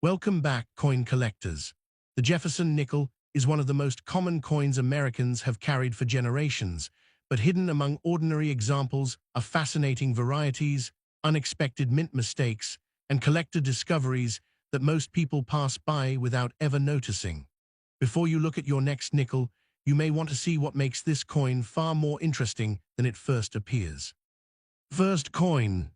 Welcome back, coin collectors. The Jefferson nickel is one of the most common coins Americans have carried for generations, but hidden among ordinary examples are fascinating varieties, unexpected mint mistakes, and collector discoveries that most people pass by without ever noticing. Before you look at your next nickel, you may want to see what makes this coin far more interesting than it first appears. First coin.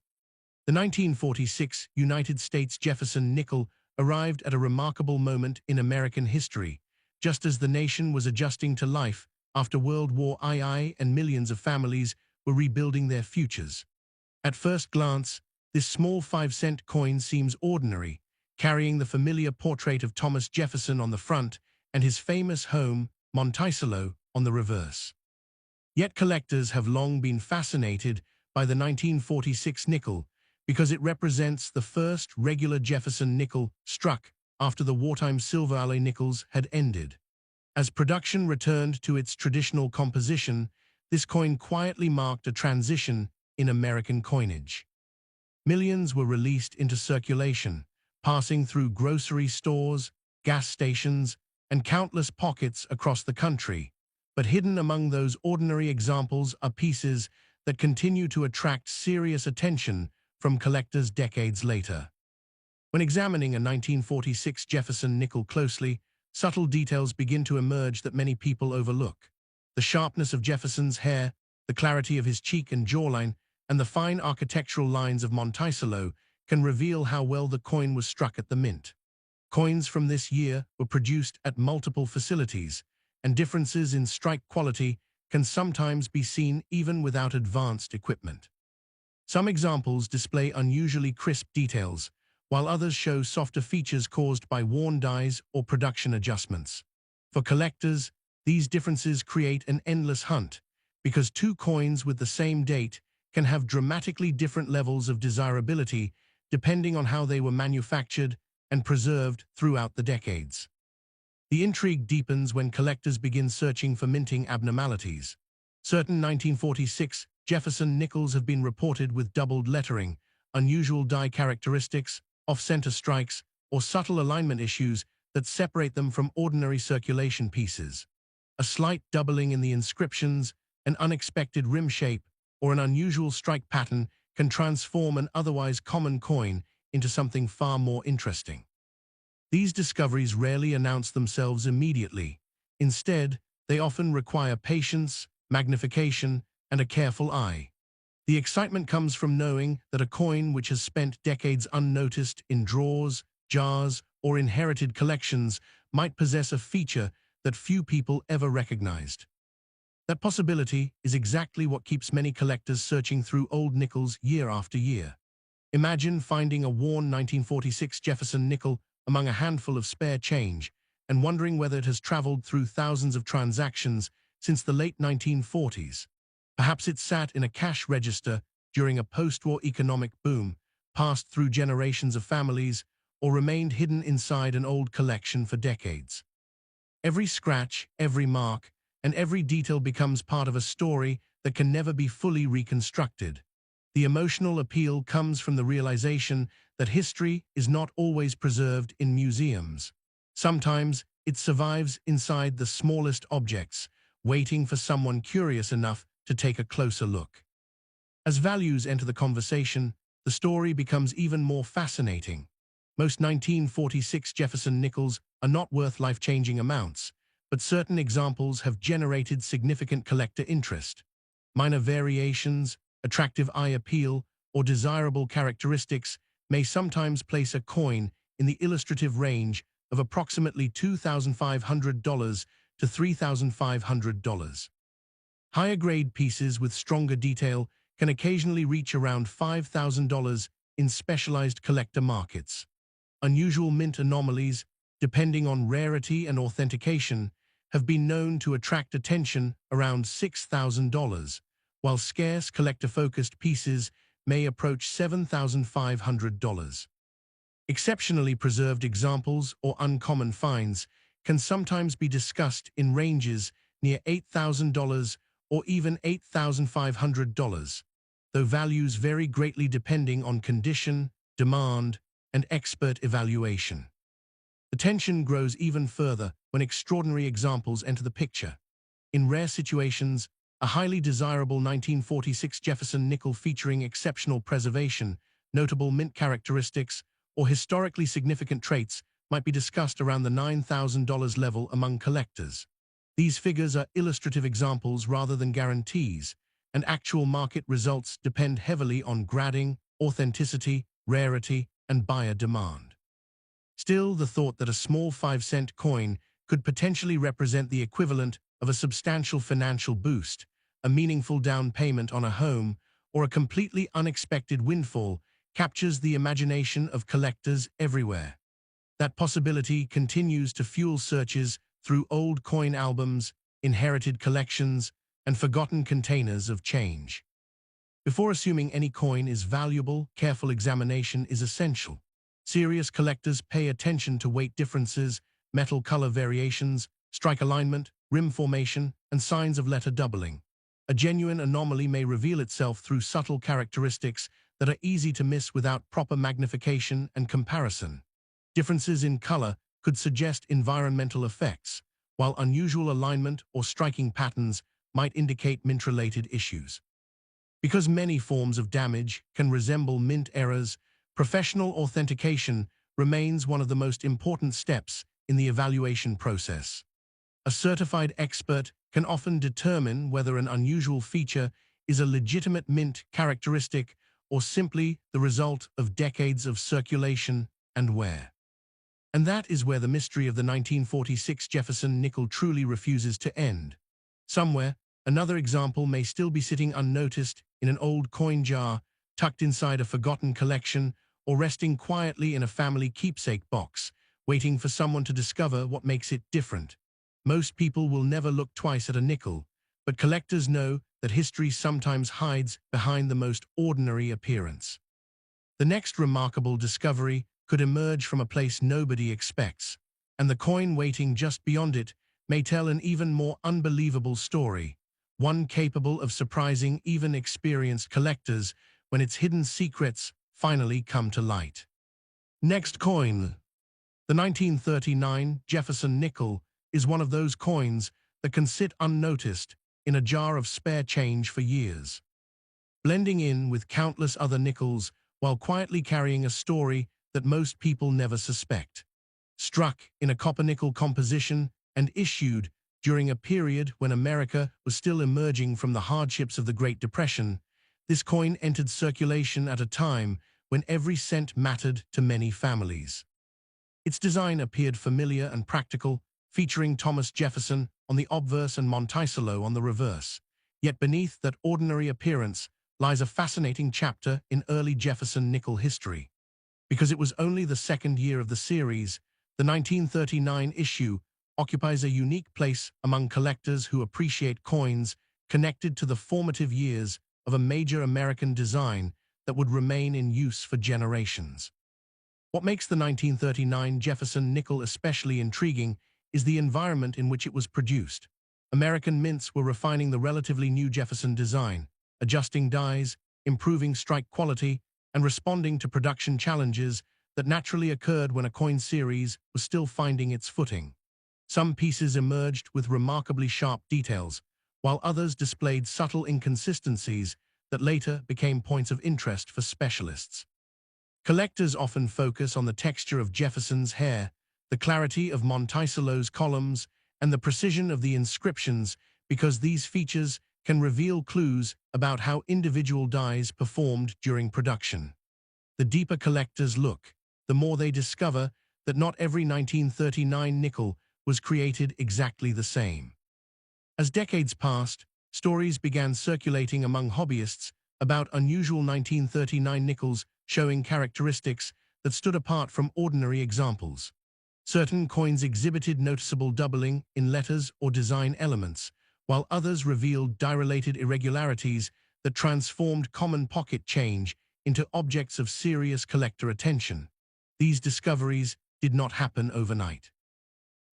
The 1946 United States Jefferson nickel arrived at a remarkable moment in American history, just as the nation was adjusting to life after World War II and millions of families were rebuilding their futures. At first glance, this small 5-cent coin seems ordinary, carrying the familiar portrait of Thomas Jefferson on the front and his famous home, Monticello, on the reverse. Yet collectors have long been fascinated by the 1946 nickel, because it represents the first regular Jefferson nickel struck after the wartime silver alloy nickels had ended. As production returned to its traditional composition, this coin quietly marked a transition in American coinage. Millions were released into circulation, passing through grocery stores, gas stations, and countless pockets across the country. But hidden among those ordinary examples are pieces that continue to attract serious attention from collectors decades later. When examining a 1946 Jefferson nickel closely, subtle details begin to emerge that many people overlook. The sharpness of Jefferson's hair, the clarity of his cheek and jawline, and the fine architectural lines of Monticello can reveal how well the coin was struck at the mint. Coins from this year were produced at multiple facilities, and differences in strike quality can sometimes be seen even without advanced equipment. Some examples display unusually crisp details, while others show softer features caused by worn dies or production adjustments. For collectors, these differences create an endless hunt, because two coins with the same date can have dramatically different levels of desirability depending on how they were manufactured and preserved throughout the decades. The intrigue deepens when collectors begin searching for minting abnormalities. Certain 1946 Jefferson nickels have been reported with doubled lettering, unusual die characteristics, off-center strikes, or subtle alignment issues that separate them from ordinary circulation pieces. A slight doubling in the inscriptions, an unexpected rim shape, or an unusual strike pattern can transform an otherwise common coin into something far more interesting. These discoveries rarely announce themselves immediately. Instead, they often require patience, magnification, and a careful eye. The excitement comes from knowing that a coin which has spent decades unnoticed in drawers, jars, or inherited collections might possess a feature that few people ever recognized. That possibility is exactly what keeps many collectors searching through old nickels year after year. Imagine finding a worn 1946 Jefferson nickel among a handful of spare change and wondering whether it has traveled through thousands of transactions since the late 1940s. Perhaps it sat in a cash register during a post-war economic boom, passed through generations of families, or remained hidden inside an old collection for decades. Every scratch, every mark, and every detail becomes part of a story that can never be fully reconstructed. The emotional appeal comes from the realization that history is not always preserved in museums. Sometimes it survives inside the smallest objects, waiting for someone curious enough to take a closer look. As values enter the conversation, the story becomes even more fascinating. Most 1946 Jefferson nickels are not worth life-changing amounts, but certain examples have generated significant collector interest. Minor variations, attractive eye appeal, or desirable characteristics may sometimes place a coin in the illustrative range of approximately $2,500 to $3,500. Higher-grade pieces with stronger detail can occasionally reach around $5,000 in specialized collector markets. Unusual mint anomalies, depending on rarity and authentication, have been known to attract attention around $6,000, while scarce collector-focused pieces may approach $7,500. Exceptionally preserved examples or uncommon finds can sometimes be discussed in ranges near $8,000 or even $8,500, though values vary greatly depending on condition, demand, and expert evaluation. The tension grows even further when extraordinary examples enter the picture. In rare situations, a highly desirable 1946 Jefferson nickel featuring exceptional preservation, notable mint characteristics, or historically significant traits might be discussed around the $9,000 level among collectors. These figures are illustrative examples rather than guarantees, and actual market results depend heavily on grading, authenticity, rarity, and buyer demand. Still, the thought that a small 5-cent coin could potentially represent the equivalent of a substantial financial boost, a meaningful down payment on a home, or a completely unexpected windfall captures the imagination of collectors everywhere. That possibility continues to fuel searches through old coin albums, inherited collections, and forgotten containers of change. Before assuming any coin is valuable, careful examination is essential. Serious collectors pay attention to weight differences, metal color variations, strike alignment, rim formation, and signs of letter doubling. A genuine anomaly may reveal itself through subtle characteristics that are easy to miss without proper magnification and comparison. Differences in color could suggest environmental effects, while unusual alignment or striking patterns might indicate mint-related issues. Because many forms of damage can resemble mint errors, professional authentication remains one of the most important steps in the evaluation process. A certified expert can often determine whether an unusual feature is a legitimate mint characteristic or simply the result of decades of circulation and wear. And that is where the mystery of the 1946 Jefferson nickel truly refuses to end. Somewhere, another example may still be sitting unnoticed in an old coin jar, tucked inside a forgotten collection, or resting quietly in a family keepsake box, waiting for someone to discover what makes it different. Most people will never look twice at a nickel, but collectors know that history sometimes hides behind the most ordinary appearance. The next remarkable discovery could emerge from a place nobody expects, and the coin waiting just beyond it may tell an even more unbelievable story, one capable of surprising even experienced collectors when its hidden secrets finally come to light. Next coin. The 1939 Jefferson nickel is one of those coins that can sit unnoticed in a jar of spare change for years, blending in with countless other nickels while quietly carrying a story that most people never suspect. Struck in a copper-nickel composition and issued during a period when America was still emerging from the hardships of the Great Depression, this coin entered circulation at a time when every cent mattered to many families. Its design appeared familiar and practical, featuring Thomas Jefferson on the obverse and Monticello on the reverse. Yet beneath that ordinary appearance lies a fascinating chapter in early Jefferson nickel history. Because it was only the second year of the series, the 1939 issue occupies a unique place among collectors who appreciate coins connected to the formative years of a major American design that would remain in use for generations. What makes the 1939 Jefferson nickel especially intriguing is the environment in which it was produced. American mints were refining the relatively new Jefferson design, adjusting dies, improving strike quality, and responding to production challenges that naturally occurred when a coin series was still finding its footing. Some pieces emerged with remarkably sharp details, while others displayed subtle inconsistencies that later became points of interest for specialists. Collectors often focus on the texture of Jefferson's hair, the clarity of Monticello's columns, and the precision of the inscriptions because these features can reveal clues about how individual dies performed during production. The deeper collectors look, the more they discover that not every 1939 nickel was created exactly the same. As decades passed, stories began circulating among hobbyists about unusual 1939 nickels showing characteristics that stood apart from ordinary examples. Certain coins exhibited noticeable doubling in letters or design elements, while others revealed die-related irregularities that transformed common pocket change into objects of serious collector attention. These discoveries did not happen overnight.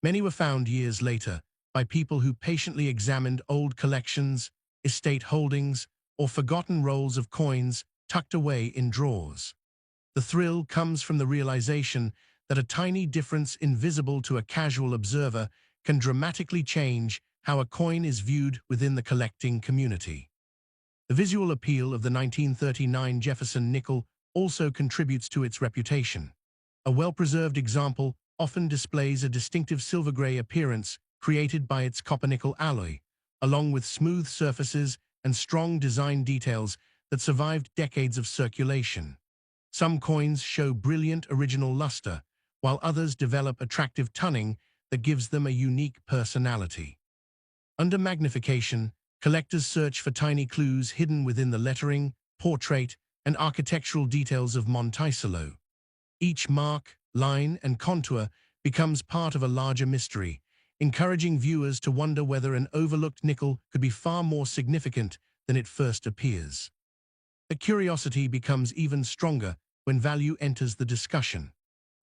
Many were found years later by people who patiently examined old collections, estate holdings, or forgotten rolls of coins tucked away in drawers. The thrill comes from the realization that a tiny difference invisible to a casual observer can dramatically change how a coin is viewed within the collecting community. The visual appeal of the 1939 Jefferson nickel also contributes to its reputation. A well-preserved example often displays a distinctive silver-gray appearance created by its copper-nickel alloy, along with smooth surfaces and strong design details that survived decades of circulation. Some coins show brilliant original luster, while others develop attractive tunning that gives them a unique personality. Under magnification, collectors search for tiny clues hidden within the lettering, portrait, and architectural details of Monticello. Each mark, line, and contour becomes part of a larger mystery, encouraging viewers to wonder whether an overlooked nickel could be far more significant than it first appears. The curiosity becomes even stronger when value enters the discussion.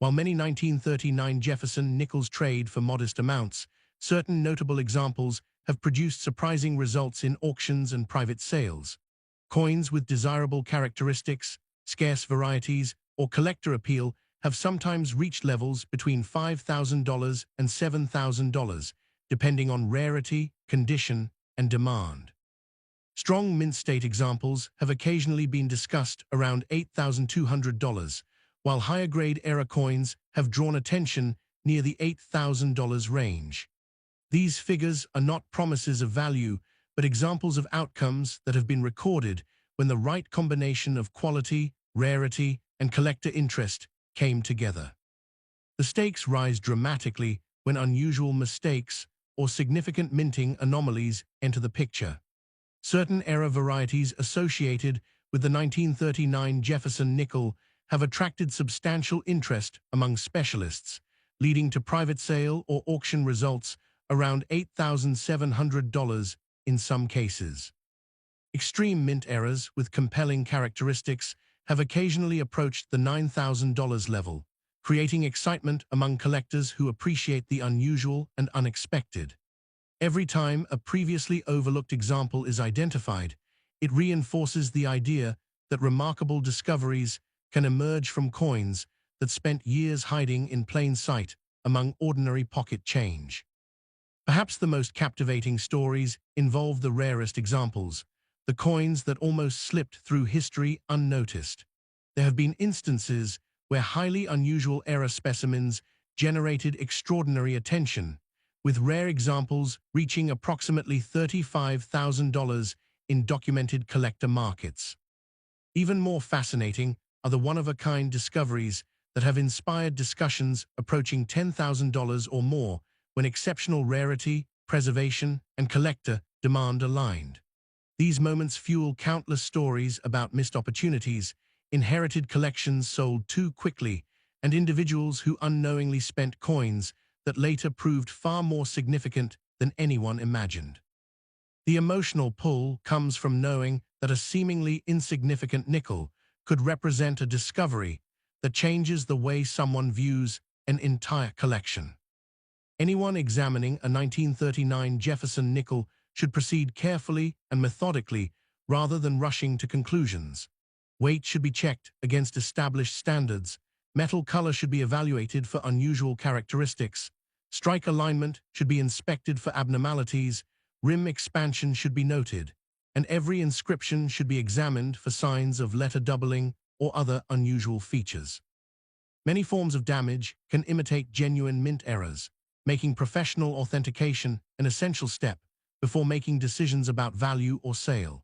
While many 1939 Jefferson nickels trade for modest amounts, certain notable examples have produced surprising results in auctions and private sales. Coins with desirable characteristics, scarce varieties, or collector appeal have sometimes reached levels between $5,000 and $7,000, depending on rarity, condition, and demand. Strong mint state examples have occasionally been discussed around $8,200, while higher-grade era coins have drawn attention near the $8,000 range. These figures are not promises of value, but examples of outcomes that have been recorded when the right combination of quality, rarity, and collector interest came together. The stakes rise dramatically when unusual mistakes or significant minting anomalies enter the picture. Certain era varieties associated with the 1939 Jefferson nickel have attracted substantial interest among specialists, leading to private sale or auction results around $8,700 in some cases. Extreme mint eras with compelling characteristics have occasionally approached the $9,000 level, creating excitement among collectors who appreciate the unusual and unexpected. Every time a previously overlooked example is identified, it reinforces the idea that remarkable discoveries can emerge from coins that spent years hiding in plain sight among ordinary pocket change. Perhaps the most captivating stories involve the rarest examples, the coins that almost slipped through history unnoticed. There have been instances where highly unusual era specimens generated extraordinary attention, with rare examples reaching approximately $35,000 in documented collector markets. Even more fascinating are the one-of-a-kind discoveries that have inspired discussions approaching $10,000 or more when exceptional rarity, preservation, and collector demand aligned. These moments fuel countless stories about missed opportunities, inherited collections sold too quickly, and individuals who unknowingly spent coins that later proved far more significant than anyone imagined. The emotional pull comes from knowing that a seemingly insignificant nickel could represent a discovery that changes the way someone views an entire collection. Anyone examining a 1939 Jefferson nickel should proceed carefully and methodically rather than rushing to conclusions. Weight should be checked against established standards. Metal color should be evaluated for unusual characteristics. Strike alignment should be inspected for abnormalities. Rim expansion should be noted, and every inscription should be examined for signs of letter doubling or other unusual features. Many forms of damage can imitate genuine mint errors, making professional authentication an essential step before making decisions about value or sale.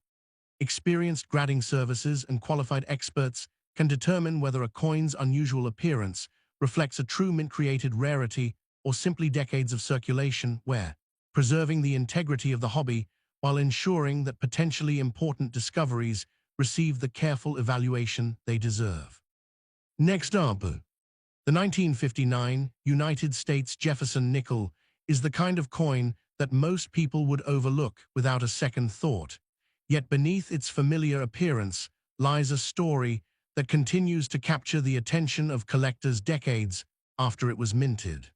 Experienced grading services and qualified experts can determine whether a coin's unusual appearance reflects a true mint-created rarity or simply decades of circulation wear, preserving the integrity of the hobby while ensuring that potentially important discoveries receive the careful evaluation they deserve. Next up, the 1959 United States Jefferson nickel is the kind of coin that most people would overlook without a second thought. Yet beneath its familiar appearance lies a story that continues to capture the attention of collectors decades after it was minted.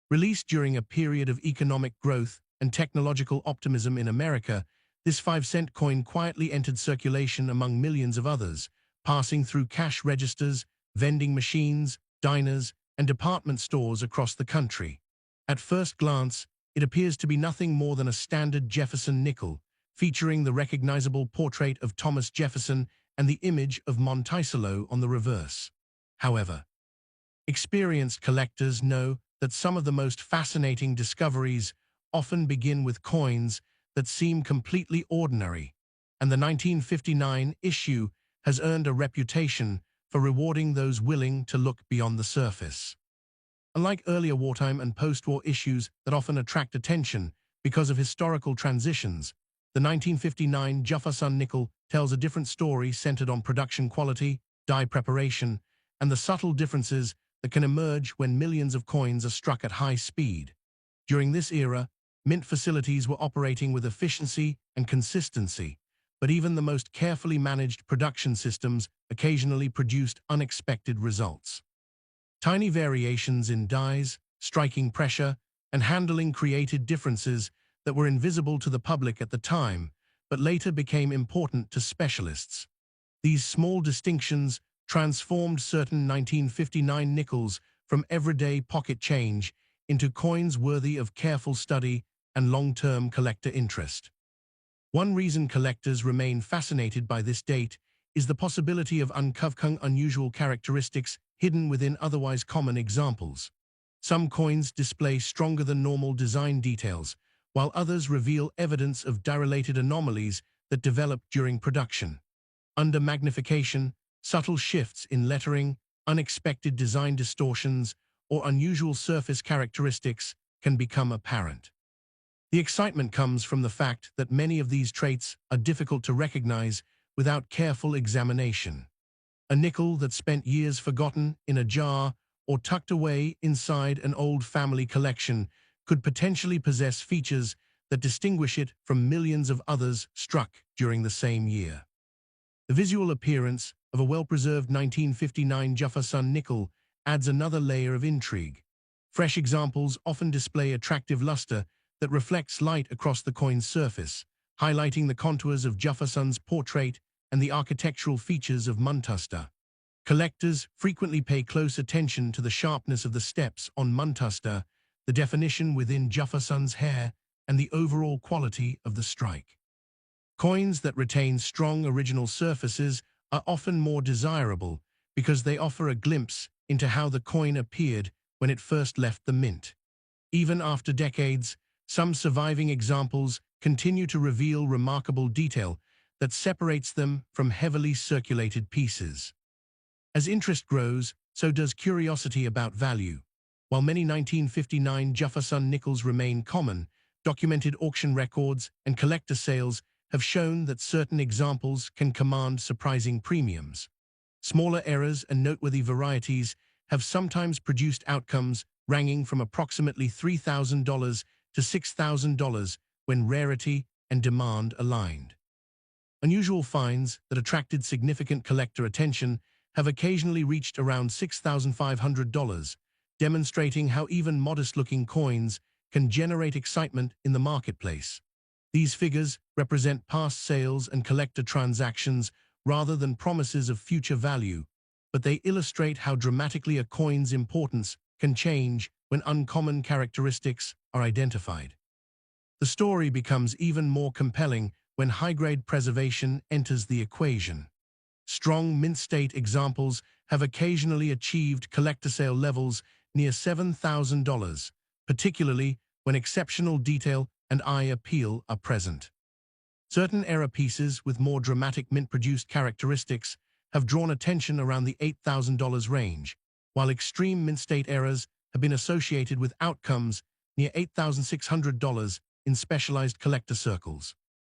Released during a period of economic growth and technological optimism in America, this 5-cent coin quietly entered circulation among millions of others, passing through cash registers, vending machines, diners, and department stores across the country. At first glance, it appears to be nothing more than a standard Jefferson nickel, featuring the recognizable portrait of Thomas Jefferson and the image of Monticello on the reverse. However, experienced collectors know that some of the most fascinating discoveries often begin with coins that seem completely ordinary, and the 1959 issue has earned a reputation for rewarding those willing to look beyond the surface. Unlike earlier wartime and post-war issues that often attract attention because of historical transitions, the 1959 Jefferson Nickel tells a different story centered on production quality, die preparation, and the subtle differences that can emerge when millions of coins are struck at high speed. During this era, mint facilities were operating with efficiency and consistency, but even the most carefully managed production systems occasionally produced unexpected results. Tiny variations in dies, striking pressure, and handling created differences that were invisible to the public at the time, but later became important to specialists. These small distinctions transformed certain 1959 nickels from everyday pocket change into coins worthy of careful study and long-term collector interest. One reason collectors remain fascinated by this date is the possibility of uncovering unusual characteristics hidden within otherwise common examples. Some coins display stronger than normal design details, while others reveal evidence of die-related anomalies that develop during production. Under magnification, subtle shifts in lettering, unexpected design distortions, or unusual surface characteristics can become apparent. The excitement comes from the fact that many of these traits are difficult to recognize without careful examination. A nickel that spent years forgotten in a jar or tucked away inside an old family collection could potentially possess features that distinguish it from millions of others struck during the same year. The visual appearance of a well-preserved 1959 Jefferson nickel adds another layer of intrigue. Fresh examples often display attractive luster that reflects light across the coin's surface, highlighting the contours of Jefferson's portrait and the architectural features of Muntuster. Collectors frequently pay close attention to the sharpness of the steps on Muntuster, the definition within Jefferson's hair, and the overall quality of the strike. Coins that retain strong original surfaces are often more desirable because they offer a glimpse into how the coin appeared when it first left the mint. Even after decades, some surviving examples continue to reveal remarkable detail that separates them from heavily circulated pieces. As interest grows, so does curiosity about value. While many 1959 Jefferson nickels remain common, documented auction records and collector sales have shown that certain examples can command surprising premiums. Smaller errors and noteworthy varieties have sometimes produced outcomes ranging from approximately $3,000 to $6,000 when rarity and demand aligned. Unusual finds that attracted significant collector attention have occasionally reached around $6,500, demonstrating how even modest-looking coins can generate excitement in the marketplace. These figures represent past sales and collector transactions rather than promises of future value, but they illustrate how dramatically a coin's importance can change when uncommon characteristics are identified. The story becomes even more compelling when high-grade preservation enters the equation. Strong mint-state examples have occasionally achieved collector sale levels near $7,000, particularly when exceptional detail and eye appeal are present. Certain era pieces with more dramatic mint-produced characteristics have drawn attention around the $8,000 range, while extreme mint-state eras have been associated with outcomes near $8,600 in specialized collector circles.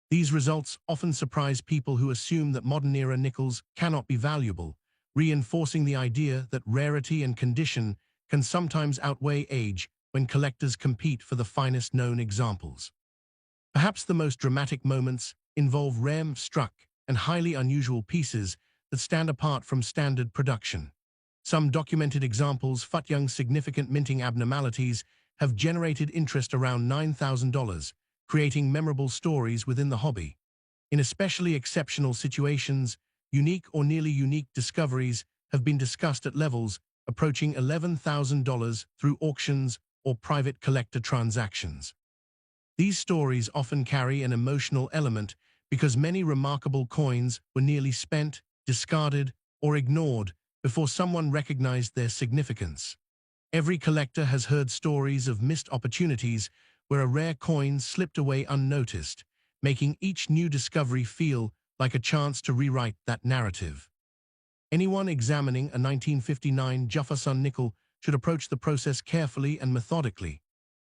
These results often surprise people who assume that modern-era nickels cannot be valuable, reinforcing the idea that rarity and condition can sometimes outweigh age when collectors compete for the finest known examples. Perhaps the most dramatic moments involve rare, struck, and highly unusual pieces that stand apart from standard production. Some documented examples featuring significant minting abnormalities have generated interest around $9,000, creating memorable stories within the hobby. In especially exceptional situations, unique or nearly unique discoveries have been discussed at levels approaching $11,000 through auctions or private collector transactions. These stories often carry an emotional element because many remarkable coins were nearly spent, discarded, or ignored before someone recognized their significance. Every collector has heard stories of missed opportunities where a rare coin slipped away unnoticed, making each new discovery feel like a chance to rewrite that narrative. Anyone examining a 1959 Jefferson nickel should approach the process carefully and methodically.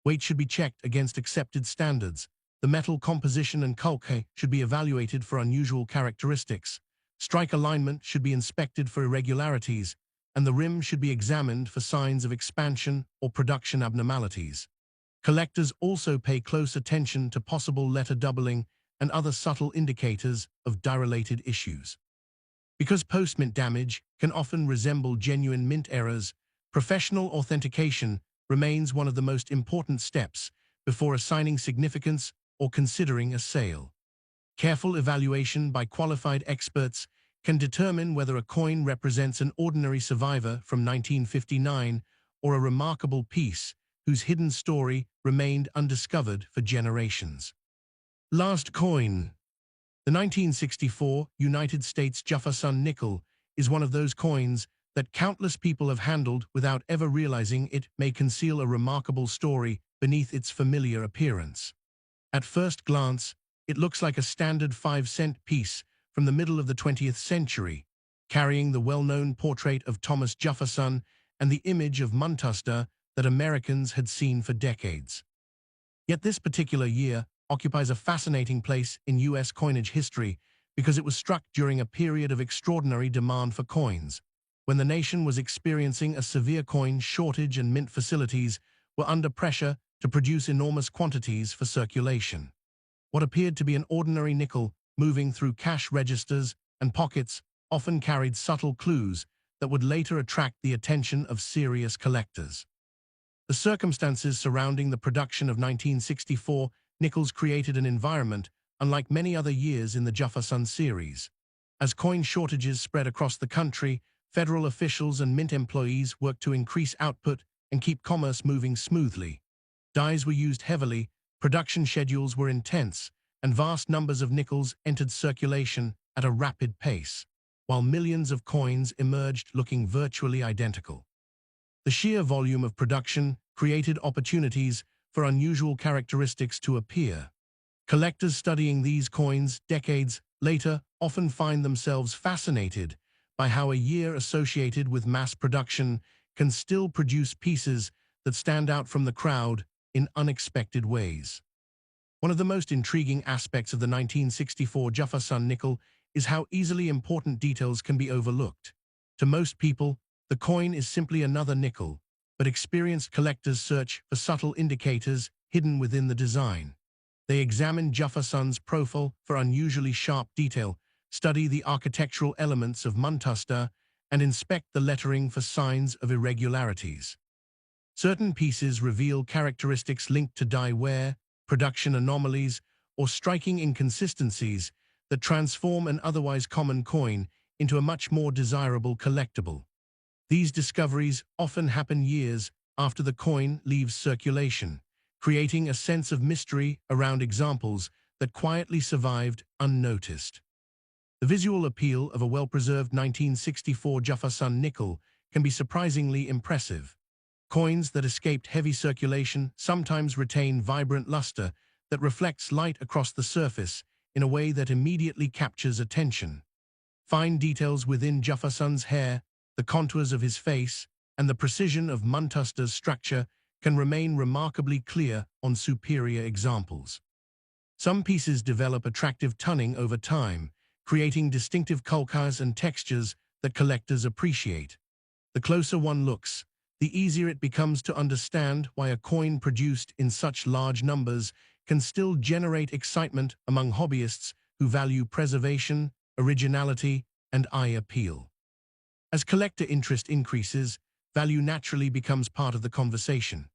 Weight should be checked against accepted standards. The metal composition and culture should be evaluated for unusual characteristics. Strike alignment should be inspected for irregularities, and the rim should be examined for signs of expansion or production abnormalities. Collectors also pay close attention to possible letter doubling and other subtle indicators of die-related issues. Because post-mint damage can often resemble genuine mint errors, professional authentication remains one of the most important steps before assigning significance or considering a sale. Careful evaluation by qualified experts can determine whether a coin represents an ordinary survivor from 1959 or a remarkable piece whose hidden story remained undiscovered for generations. Last coin. The 1964 United States Jefferson nickel is one of those coins that countless people have handled without ever realizing it may conceal a remarkable story beneath its familiar appearance. At first glance, it looks like a standard 5-cent piece from the middle of the 20th century, carrying the well-known portrait of Thomas Jefferson and the image of Muntuster that Americans had seen for decades. Yet this particular year occupies a fascinating place in U.S. coinage history because it was struck during a period of extraordinary demand for coins, when the nation was experiencing a severe coin shortage and mint facilities were under pressure to produce enormous quantities for circulation. What appeared to be an ordinary nickel moving through cash registers and pockets often carried subtle clues that would later attract the attention of serious collectors. The circumstances surrounding the production of 1964 nickels created an environment unlike many other years in the Jefferson series. As coin shortages spread across the country, federal officials and mint employees worked to increase output and keep commerce moving smoothly. Dies were used heavily, production schedules were intense, and vast numbers of nickels entered circulation at a rapid pace, while millions of coins emerged looking virtually identical. The sheer volume of production created opportunities for unusual characteristics to appear. Collectors studying these coins decades later often find themselves fascinated by how a year associated with mass production can still produce pieces that stand out from the crowd in unexpected ways. One of the most intriguing aspects of the 1964 Jefferson nickel is how easily important details can be overlooked. To most people, the coin is simply another nickel, but experienced collectors search for subtle indicators hidden within the design. They examine Jefferson's profile for unusually sharp detail, study the architectural elements of Muntuster, and inspect the lettering for signs of irregularities. Certain pieces reveal characteristics linked to die wear, production anomalies, or striking inconsistencies that transform an otherwise common coin into a much more desirable collectible. These discoveries often happen years after the coin leaves circulation, creating a sense of mystery around examples that quietly survived unnoticed. The visual appeal of a well-preserved 1964 Jefferson nickel can be surprisingly impressive. Coins that escaped heavy circulation sometimes retain vibrant luster that reflects light across the surface in a way that immediately captures attention. Fine details within Jefferson's hair, the contours of his face, and the precision of Muntuster's structure can remain remarkably clear on superior examples. Some pieces develop attractive toning over time, creating distinctive colors and textures that collectors appreciate. The closer one looks, the easier it becomes to understand why a coin produced in such large numbers can still generate excitement among hobbyists who value preservation, originality, and eye appeal. As collector interest increases, value naturally becomes part of the conversation.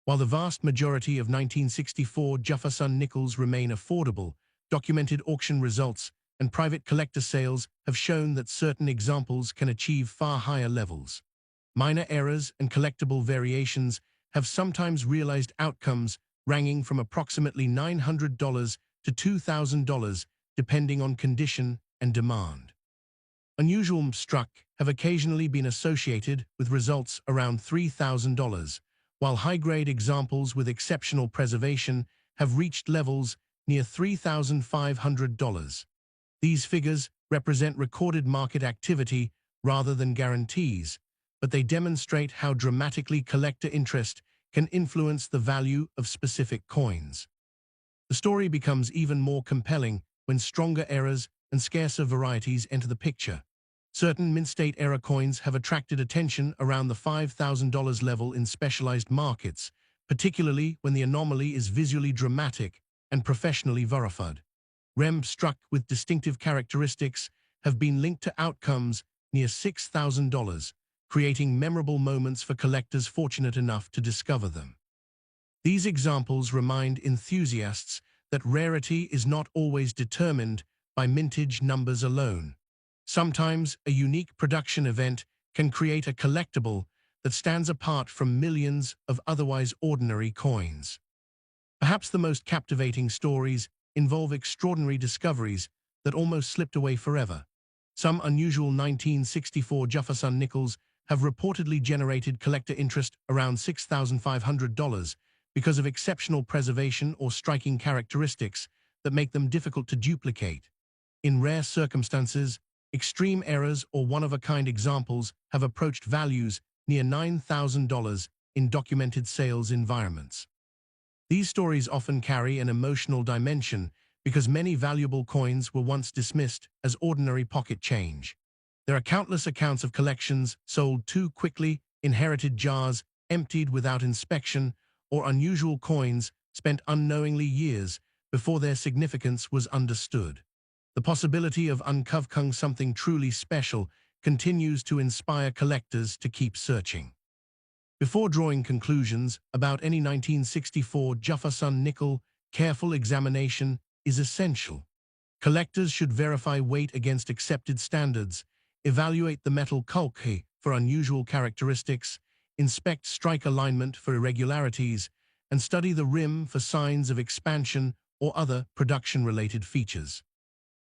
While the vast majority of 1964 Jefferson nickels remain affordable, documented auction results and private collector sales have shown that certain examples can achieve far higher levels. Minor errors and collectible variations have sometimes realized outcomes ranging from approximately $900 to $2,000, depending on condition and demand. Unusual struck have occasionally been associated with results around $3,000, while high-grade examples with exceptional preservation have reached levels near $3,500. These figures represent recorded market activity rather than guarantees, but they demonstrate how dramatically collector interest can influence the value of specific coins. The story becomes even more compelling when stronger errors and scarcer varieties enter the picture. Certain mint-state era coins have attracted attention around the $5,000 level in specialized markets, particularly when the anomaly is visually dramatic and professionally verified. Rem struck with distinctive characteristics have been linked to outcomes near $6,000, creating memorable moments for collectors fortunate enough to discover them. These examples remind enthusiasts that rarity is not always determined by mintage numbers alone. Sometimes a unique production event can create a collectible that stands apart from millions of otherwise ordinary coins. Perhaps the most captivating stories involve extraordinary discoveries that almost slipped away forever. Some unusual 1964 Jefferson Nickels have reportedly generated collector interest around $6,500 because of exceptional preservation or striking characteristics that make them difficult to duplicate. In rare circumstances, extreme errors or one-of-a-kind examples have approached values near $9,000 in documented sales environments. These stories often carry an emotional dimension because many valuable coins were once dismissed as ordinary pocket change. There are countless accounts of collections sold too quickly, inherited jars emptied without inspection, or unusual coins spent unknowingly years before their significance was understood. The possibility of uncovering something truly special continues to inspire collectors to keep searching. Before drawing conclusions about any 1964 Jefferson Nickel, careful examination is essential. Collectors should verify weight against accepted standards, evaluate the metal quality for unusual characteristics, inspect strike alignment for irregularities, and study the rim for signs of expansion or other production-related features.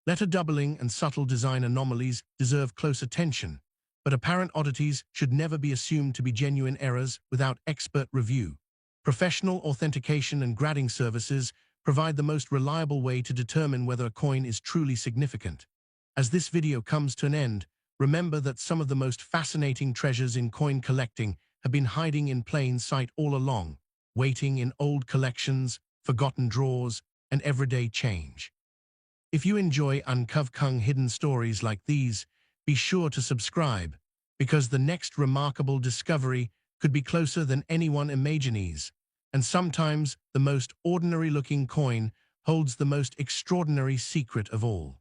Letter doubling and subtle design anomalies deserve close attention, but apparent oddities should never be assumed to be genuine errors without expert review. Professional authentication and grading services provide the most reliable way to determine whether a coin is truly significant. As this video comes to an end, remember that some of the most fascinating treasures in coin collecting have been hiding in plain sight all along, waiting in old collections, forgotten drawers, and everyday change. If you enjoy uncovering hidden stories like these, be sure to subscribe, because the next remarkable discovery could be closer than anyone imagines, and sometimes the most ordinary-looking coin holds the most extraordinary secret of all.